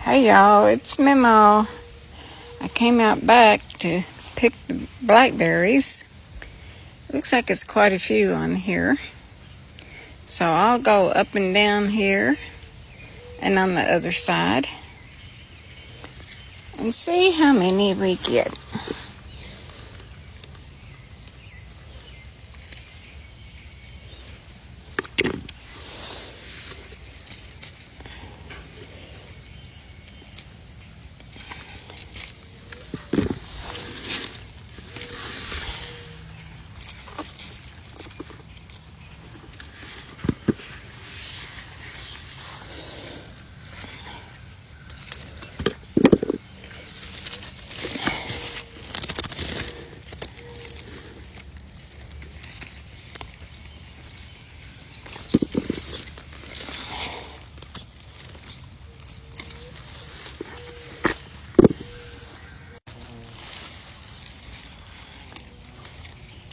Hey y'all, it's Memo. I came out back to pick the blackberries. Looks like it's quite a few on here. So I'll go up and down here and on the other side and see how many we get.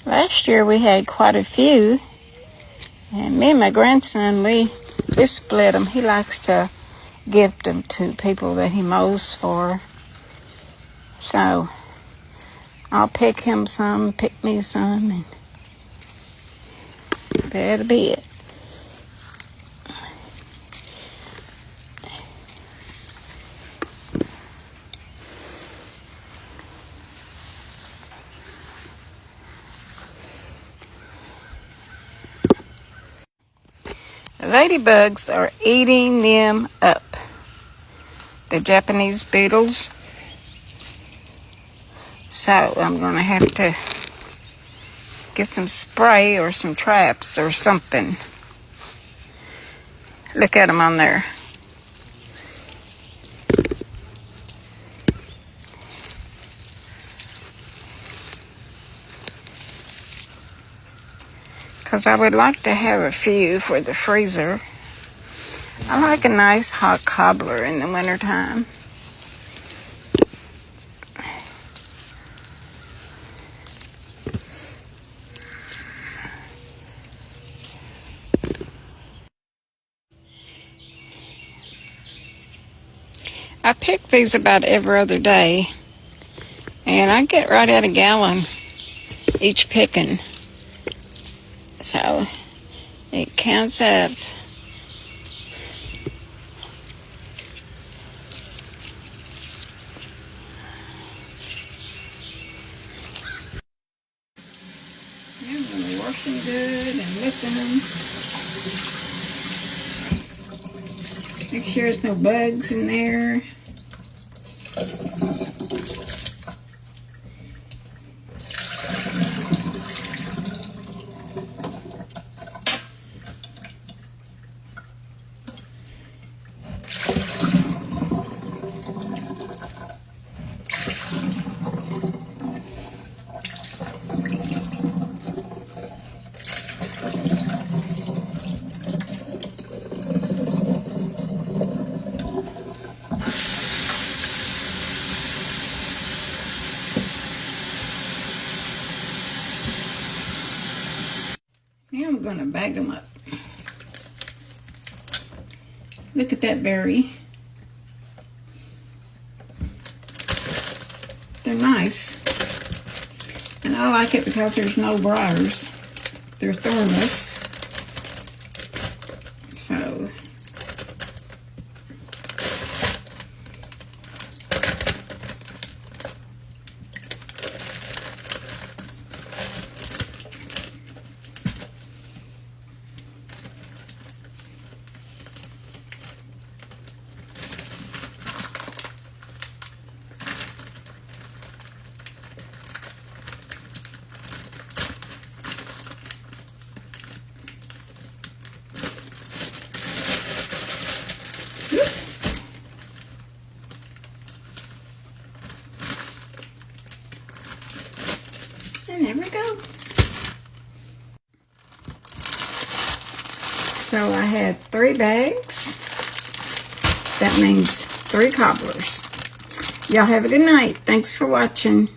Last year we had quite a few, and me and my grandson, we split them. He likes to gift them to people that he mows for. So I'll pick him some, pick me some, and that'll be it. The ladybugs are eating them up. The Japanese beetles. So I'm going to have to get some spray or some traps or something. Look at them on there. Because I would like to have a few for the freezer. I like a nice hot cobbler in the wintertime. I pick these about every other day, and I get right at a gallon each picking. So it counts up. I'm going to wash them good and lifting them. Make sure there's no bugs in there. Now I'm going to bag them up. Look at that berry. They're nice. And I like it because there's no briars. They're thornless. So and there we go. So I had 3 bags. That means 3 cobblers. Y'all have a good night. Thanks for watching.